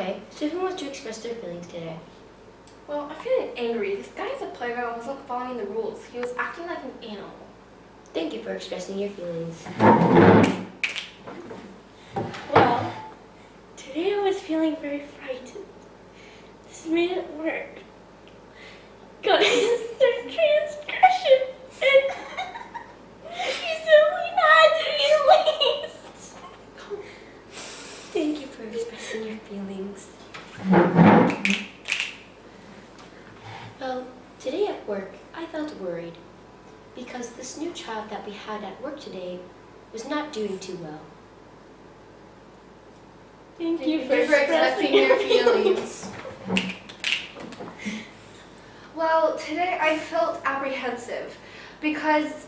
Okay, so who wants to express their feelings today? Well, I'm feeling angry. This guy at the playground wasn't following the rules. He was acting like an animal. Thank you for expressing your feelings. Well, today I was feeling very frightened. This man at work got his third transgression and he said we had to be released. Thank you for expressing your feelings. Well, today at work, I felt worried because this new child that we had at work today was not doing too well. Thank you for expressing your feelings. Well, today I felt apprehensive because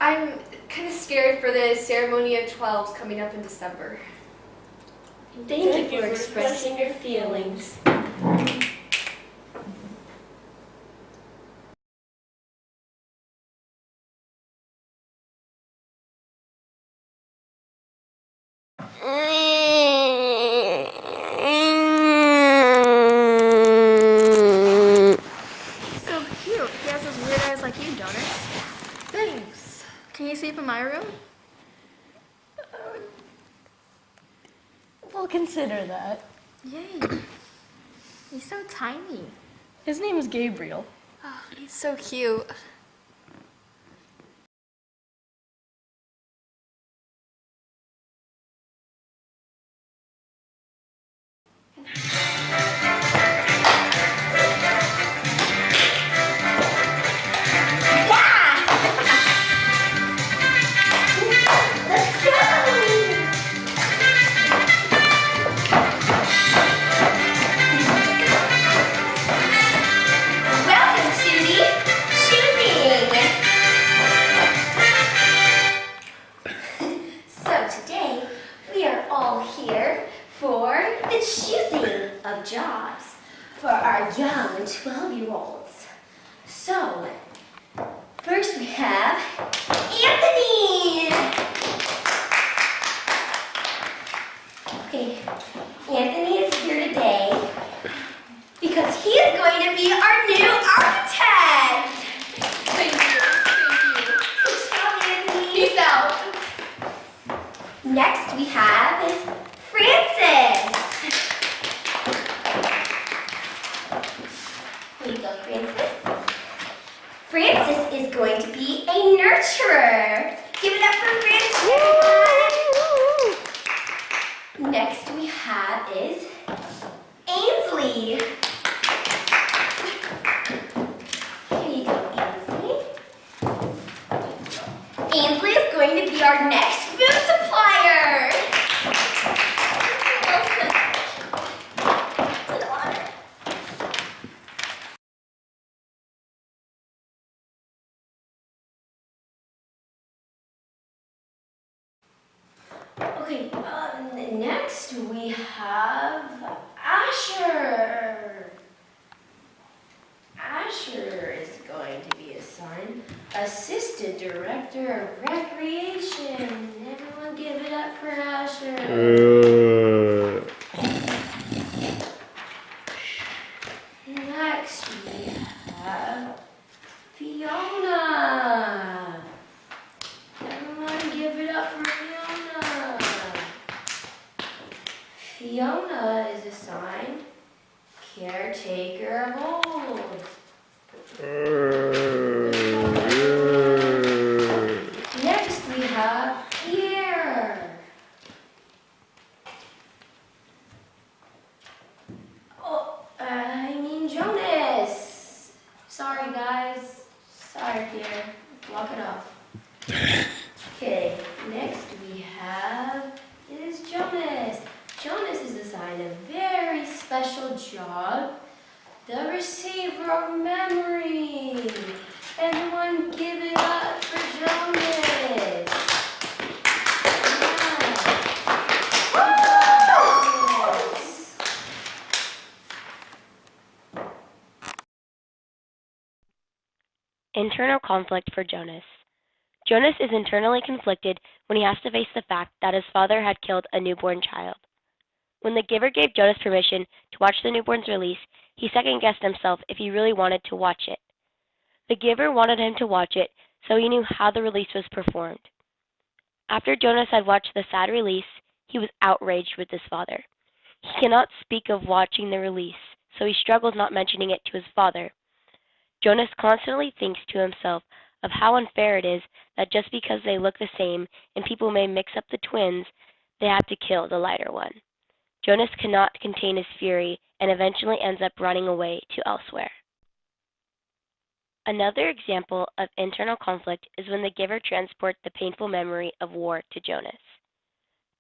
I'm kind of scared for the ceremony of 12s coming up in December. Thank you for expressing your feelings. So cute. He has those weird eyes like you, Jonas. Thanks. Can you sleep in my room? We'll consider that. Yay. He's so tiny. His name is Gabriel. Oh, he's so cute. Welcome to the choosing. So today we are all here for the choosing of jobs for our young 12-year-olds. So first we have Anthony. Okay, Anthony is here today because he is going to be our new architect. Thank you. Good job, Anthony. Peace out. Next we have is Francis. Here you go, Francis. Francis is going to be a nurturer. Give it up for Francis, everyone. Next we have is Ainsley. Here you go, Ainsley. Ainsley is going to be our next food supplier. It's an honor. Okay, next we have Asher. Asher is going to be assigned Assistant Director of Recreation. Everyone give it up for Asher. Next we have Fiona. Everyone give it up for Fiona. Fiona is assigned Caretaker of Old. Next we have Pierre. Oh, I mean Jonas. Sorry guys. Sorry Pierre. Walk it off. Okay, next we have is Jonas. Jonas is assigned a very special job, the receiver of memory. Everyone give it up for Jonas. Yes. Internal conflict for Jonas. Jonas is internally conflicted when he has to face the fact that his father had killed a newborn child. When the giver gave Jonas permission to watch the newborn's release, he second-guessed himself if he really wanted to watch it. The giver wanted him to watch it so he knew how the release was performed. After Jonas had watched the sad release, he was outraged with his father. He cannot speak of watching the release, so he struggles not mentioning it to his father. Jonas constantly thinks to himself of how unfair it is that just because they look the same and people may mix up the twins, they have to kill the lighter one. Jonas cannot contain his fury and eventually ends up running away to elsewhere. Another example of internal conflict is when the giver transports the painful memory of war to Jonas.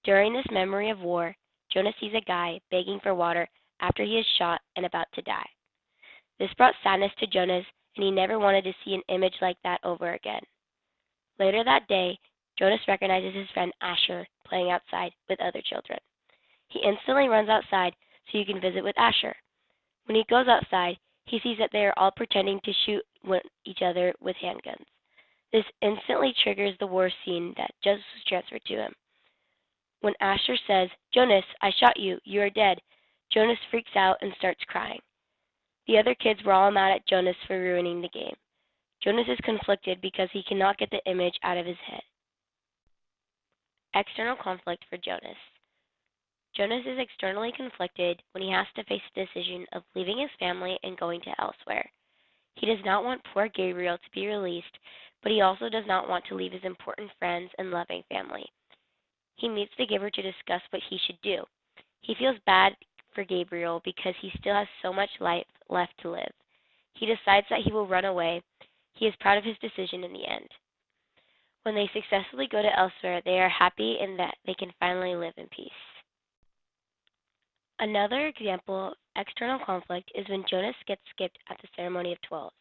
During this memory of war, Jonas sees a guy begging for water after he is shot and about to die. This brought sadness to Jonas, and he never wanted to see an image like that over again. Later that day, Jonas recognizes his friend Asher playing outside with other children. He instantly runs outside so he can visit with Asher. When he goes outside, he sees that they are all pretending to shoot each other with handguns. This instantly triggers the war scene that just was transferred to him. When Asher says, "Jonas, I shot you, you are dead," Jonas freaks out and starts crying. The other kids were all mad at Jonas for ruining the game. Jonas is conflicted because he cannot get the image out of his head. External conflict for Jonas. Jonas is externally conflicted when he has to face the decision of leaving his family and going to elsewhere. He does not want poor Gabriel to be released, but he also does not want to leave his important friends and loving family. He meets the giver to discuss what he should do. He feels bad for Gabriel because he still has so much life left to live. He decides that he will run away. He is proud of his decision in the end. When they successfully go to elsewhere, they are happy in that they can finally live in peace. Another example of external conflict is when Jonas gets skipped at the ceremony of 12.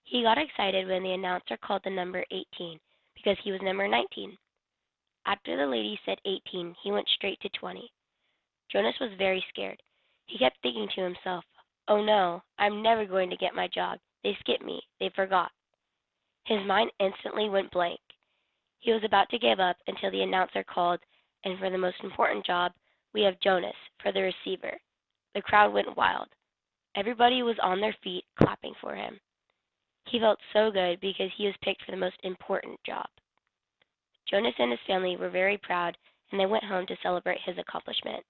He got excited when the announcer called the number 18 because he was number 19. After the lady said 18, he went straight to 20. Jonas was very scared. He kept thinking to himself, "Oh no, I'm never going to get my job. They skipped me. They forgot." His mind instantly went blank. He was about to give up until the announcer called, and for the most important job, we have Jonas for the receiver. The crowd went wild. Everybody was on their feet clapping for him. He felt so good because he was picked for the most important job. Jonas and his family were very proud, and they went home to celebrate his accomplishment.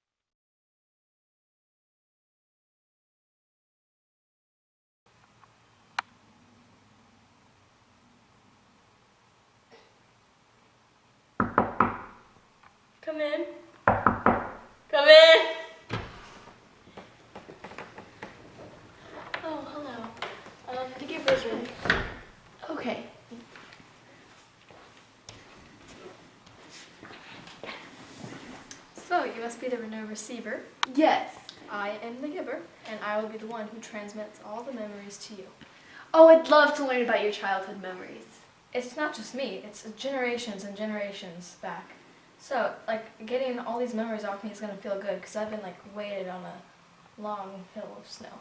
Come in. Come in. Oh, hello. The giver's ready. Okay. So, you must be the new receiver. Yes. I am the giver, and I will be the one who transmits all the memories to you. Oh, I'd love to learn about your childhood memories. It's not just me, it's generations and generations back. So, getting all these memories off me is going to feel good, because I've been, weighted on a long hill of snow.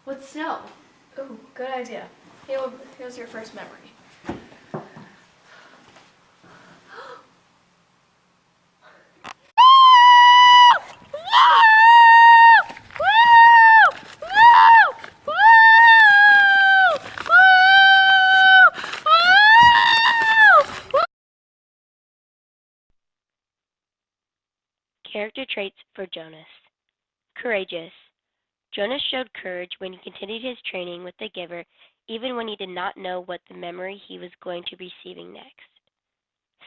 What's snow? Ooh, good idea. Here's your first memory. Character traits for Jonas. Courageous. Jonas showed courage when he continued his training with the giver, even when he did not know what the memory he was going to be receiving next.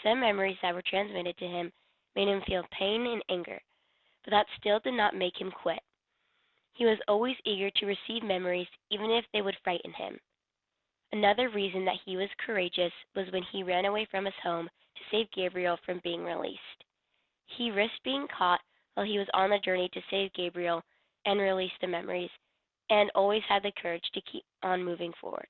Some memories that were transmitted to him made him feel pain and anger, but that still did not make him quit. He was always eager to receive memories, even if they would frighten him. Another reason that he was courageous was when he ran away from his home to save Gabriel from being released. He risked being caught while he was on the journey to save Gabriel and release the memories, and always had the courage to keep on moving forward.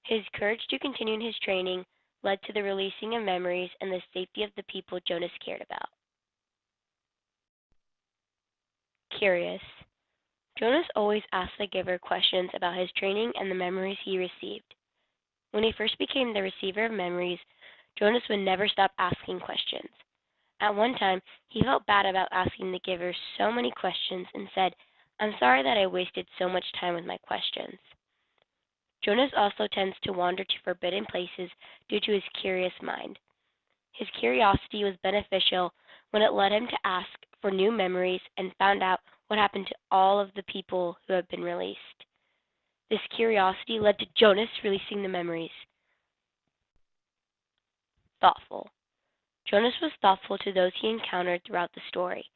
His courage to continue his training led to the releasing of memories and the safety of the people Jonas cared about. Curious. Jonas always asked the giver questions about his training and the memories he received. When he first became the receiver of memories, Jonas would never stop asking questions. At one time, he felt bad about asking the giver so many questions and said, "I'm sorry that I wasted so much time with my questions." Jonas also tends to wander to forbidden places due to his curious mind. His curiosity was beneficial when it led him to ask for new memories and found out what happened to all of the people who had been released. This curiosity led to Jonas releasing the memories. Thoughtful. Jonas was thoughtful to those he encountered throughout the story.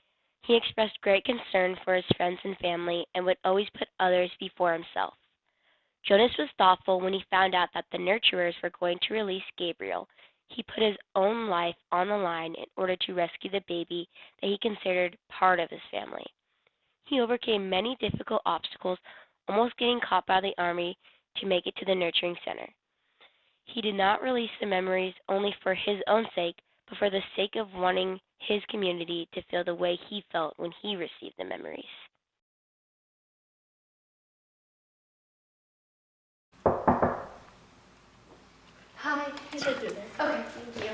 He expressed great concern for his friends and family and would always put others before himself. Jonas was thoughtful when he found out that the nurturers were going to release Gabriel. He put his own life on the line in order to rescue the baby that he considered part of his family. He overcame many difficult obstacles, almost getting caught by the army to make it to the nurturing center. He did not release the memories only for his own sake, but for the sake of wanting his community to feel the way he felt when he received the memories. Hi. He's right through there. Okay, thank you.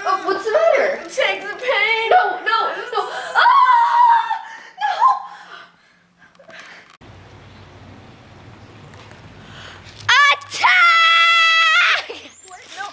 Oh, what's the matter? Take the pain! No, no, no. Ah! No! Attack! No.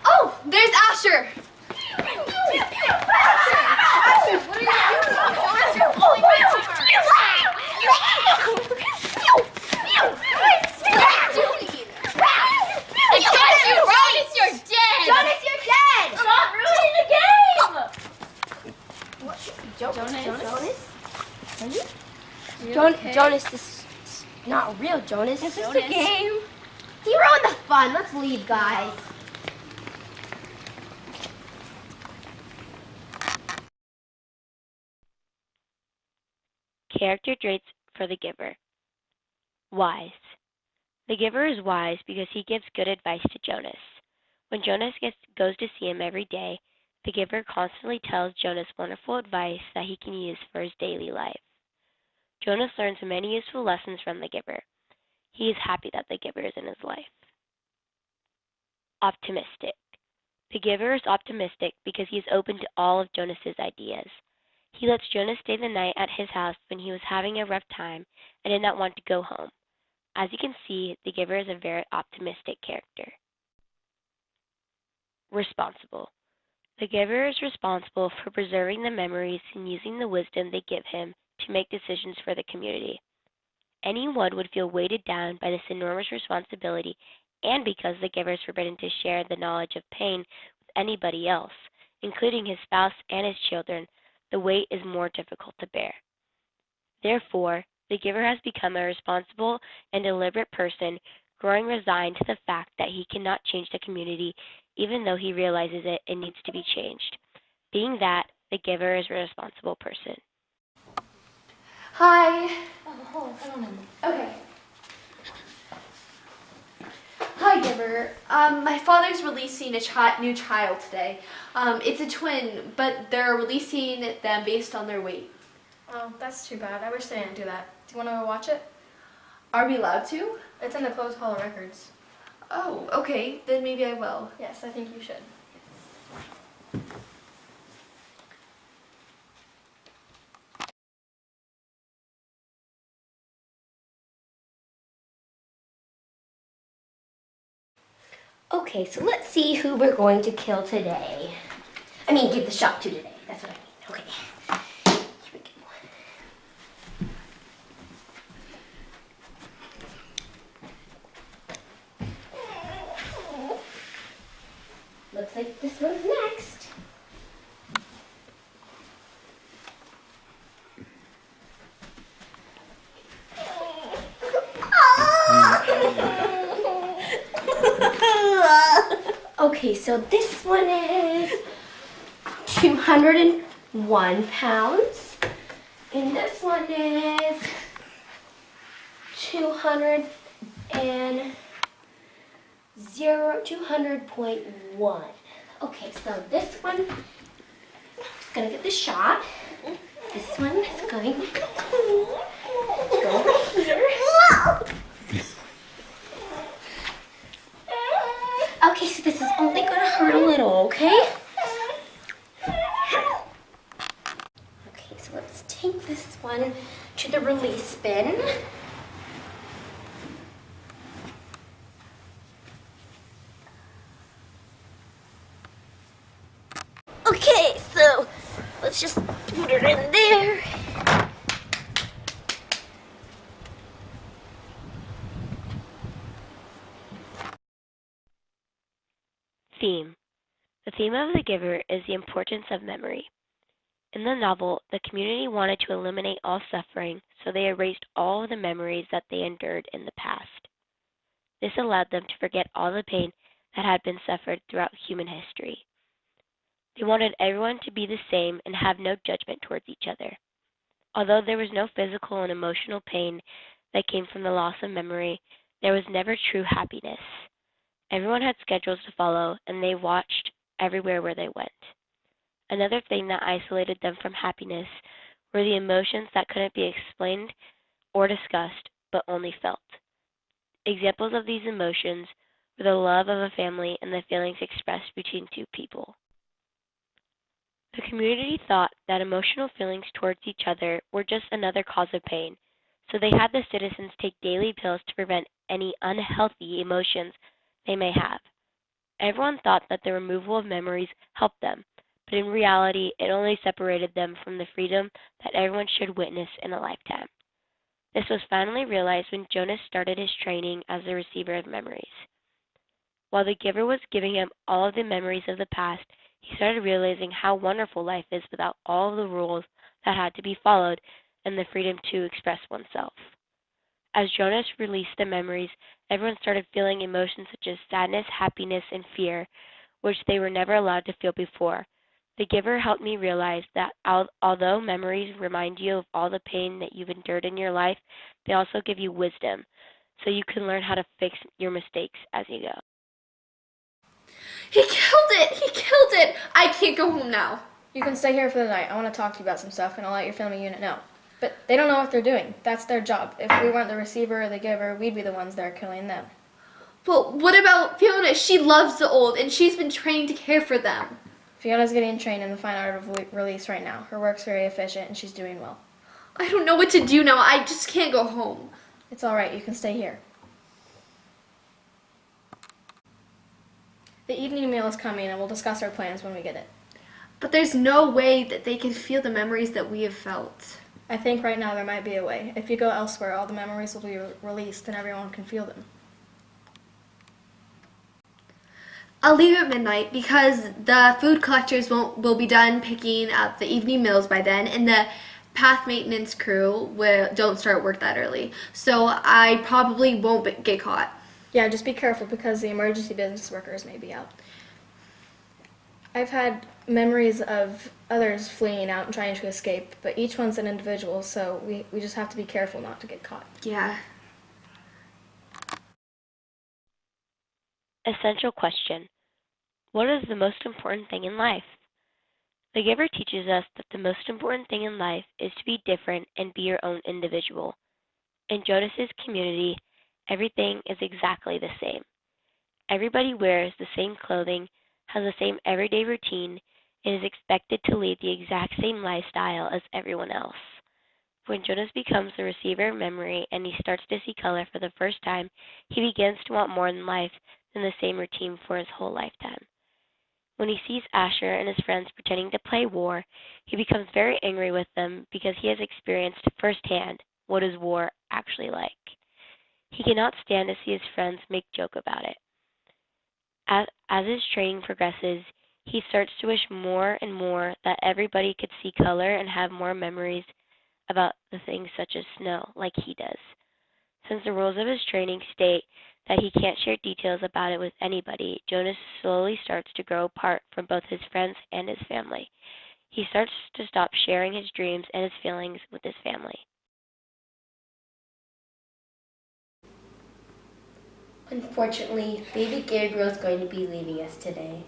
Oh, there's Asher! Asher, what are you doing? Jonas, you're pulling my arm. What are you doing? Jonas, you're dead! Jonas, you're dead! Stop ruining the game! Jonas, this is not real, Jonas. It's just a game. He ruined the fun. Let's leave, guys. Character traits for the giver. Wise. The giver is wise because he gives good advice to Jonas. When Jonas goes to see him every day, the giver constantly tells Jonas wonderful advice that he can use for his daily life. Jonas learns many useful lessons from the giver. He is happy that the giver is in his life. Optimistic. The giver is optimistic because he is open to all of Jonas's ideas. He lets Jonas stay the night at his house when he was having a rough time and did not want to go home. As you can see, the giver is a very optimistic character. Responsible. The giver is responsible for preserving the memories and using the wisdom they give him to make decisions for the community. Anyone would feel weighted down by this enormous responsibility, and because the giver is forbidden to share the knowledge of pain with anybody else, including his spouse and his children, the weight is more difficult to bear. Therefore, the giver has become a responsible and deliberate person, growing resigned to the fact that he cannot change the community even though he realizes it needs to be changed. Being that, the giver is a responsible person. Hi. Oh, hold on. Okay. Hi, Giver. My father's releasing a new child today. It's a twin, but they're releasing them based on their weight. Oh, that's too bad. I wish they didn't do that. Do you want to go watch it? Are we allowed to? It's in the closed hall of records. Oh, okay. Then maybe I will. Yes, I think you should. Okay, so let's see who we're going to kill today. I mean, give the shot to today. That's what I mean. Okay. Here we go. Looks like this one's next. Okay, so this one is 201 pounds. And this one is 200.1. Okay, so this one is gonna get the shot. This one is going to go over here. Okay, so this is only gonna hurt a little, okay? Okay, so let's take this one to the release bin. Okay, so let's just put it in there. Theme. The theme of The Giver is the importance of memory. In the novel, the community wanted to eliminate all suffering, so they erased all of the memories that they endured in the past. This allowed them to forget all the pain that had been suffered throughout human history. They wanted everyone to be the same and have no judgment towards each other. Although there was no physical and emotional pain that came from the loss of memory, there was never true happiness. Everyone had schedules to follow, and they watched everywhere where they went. Another thing that isolated them from happiness were the emotions that couldn't be explained or discussed, but only felt. Examples of these emotions were the love of a family and the feelings expressed between two people. The community thought that emotional feelings towards each other were just another cause of pain, so they had the citizens take daily pills to prevent any unhealthy emotions they may have. Everyone thought that the removal of memories helped them, but in reality, it only separated them from the freedom that everyone should witness in a lifetime. This was finally realized when Jonas started his training as the receiver of memories. While the giver was giving him all of the memories of the past, he started realizing how wonderful life is without all of the rules that had to be followed and the freedom to express oneself. As Jonas released the memories, everyone started feeling emotions such as sadness, happiness, and fear, which they were never allowed to feel before. The giver helped me realize that although memories remind you of all the pain that you've endured in your life, they also give you wisdom, so you can learn how to fix your mistakes as you go. He killed it! He killed it! I can't go home now. You can stay here for the night. I want to talk to you about some stuff, and I'll let your family unit know. But they don't know what they're doing. That's their job. If we weren't the receiver or the giver, we'd be the ones that are killing them. But what about Fiona? She loves the old, and she's been trained to care for them. Fiona's getting trained in the fine art of release right now. Her work's very efficient, and she's doing well. I don't know what to do now. I just can't go home. It's all right. You can stay here. The evening meal is coming, and we'll discuss our plans when we get it. But there's no way that they can feel the memories that we have felt. I think right now there might be a way. If you go elsewhere, all the memories will be released, and everyone can feel them. I'll leave at midnight because the food collectors will be done picking up the evening meals by then, and the path maintenance crew don't start work that early. So I probably won't get caught. Yeah, just be careful because the emergency business workers may be out. I've had memories of others fleeing out and trying to escape, but each one's an individual, so we just have to be careful not to get caught. Yeah. Essential question. What is the most important thing in life? The Giver teaches us that the most important thing in life is to be different and be your own individual. In Jonas's community, everything is exactly the same. Everybody wears the same clothing, has the same everyday routine, and is expected to lead the exact same lifestyle as everyone else. When Jonas becomes the receiver of memory and he starts to see color for the first time, he begins to want more in life than the same routine for his whole lifetime. When he sees Asher and his friends pretending to play war, he becomes very angry with them because he has experienced firsthand what is war actually like. He cannot stand to see his friends make joke about it. As his training progresses, he starts to wish more and more that everybody could see color and have more memories about the things such as snow like he does. Since the rules of his training state that he can't share details about it with anybody, Jonas slowly starts to grow apart from both his friends and his family. He starts to stop sharing his dreams and his feelings with his family. Unfortunately, baby Gabriel is going to be leaving us today.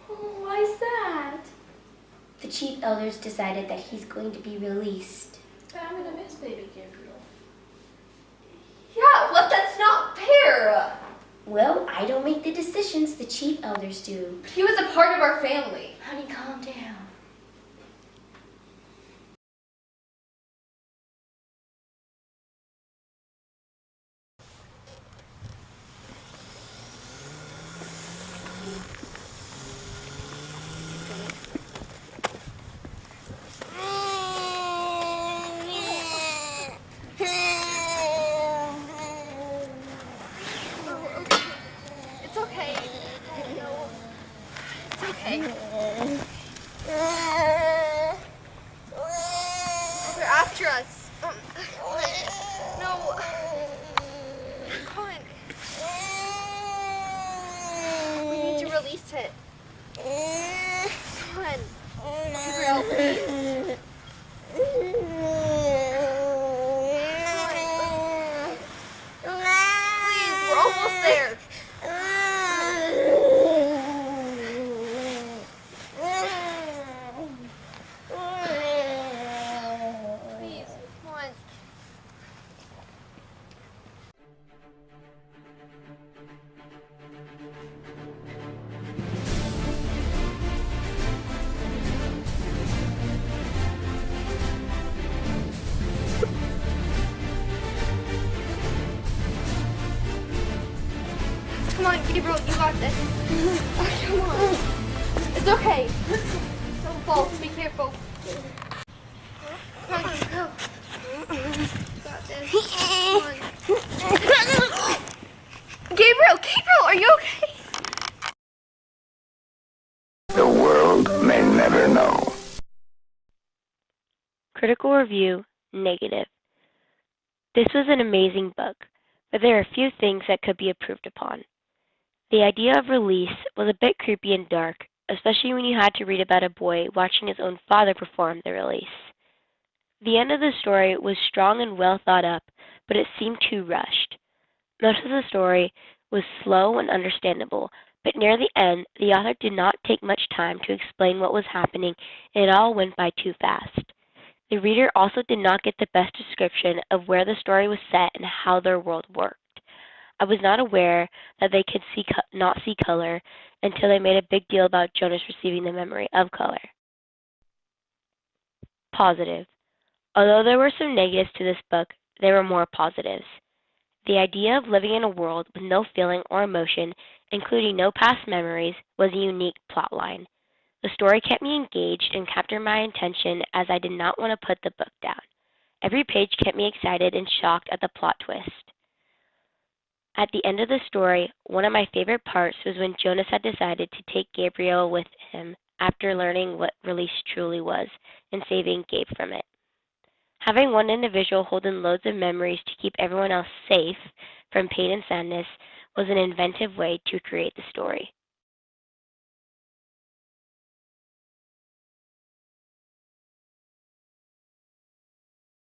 Oh, why's that? The chief elders decided that he's going to be released. But I'm gonna miss baby Gabriel. Yeah, but that's not fair. Well, I don't make the decisions, the chief elders do. He was a part of our family. Honey, calm down. It's okay. No. It's okay. They're after us. No. Come on. We need to release it. Come on. Gabriel, please. Please, we're almost there. Please, come on. Come on, Gabriel, you got this. Come on. It's okay. Don't fall. Be careful. Come on, go. You got this. Come on. Gabriel, are you okay? The world may never know. Critical review, negative. This was an amazing book, but there are a few things that could be improved upon. The idea of release was a bit creepy and dark, especially when you had to read about a boy watching his own father perform the release. The end of the story was strong and well thought up, but it seemed too rushed. Most of the story was slow and understandable, but near the end, the author did not take much time to explain what was happening, and it all went by too fast. The reader also did not get the best description of where the story was set and how their world worked. I was not aware that they could not see color until they made a big deal about Jonas receiving the memory of color. Positive. Although there were some negatives to this book, there were more positives. The idea of living in a world with no feeling or emotion, including no past memories, was a unique plotline. The story kept me engaged and captured my attention as I did not want to put the book down. Every page kept me excited and shocked at the plot twist. At the end of the story, one of my favorite parts was when Jonas had decided to take Gabriel with him after learning what release truly was and saving Gabe from it. Having one individual hold in loads of memories to keep everyone else safe from pain and sadness was an inventive way to create the story.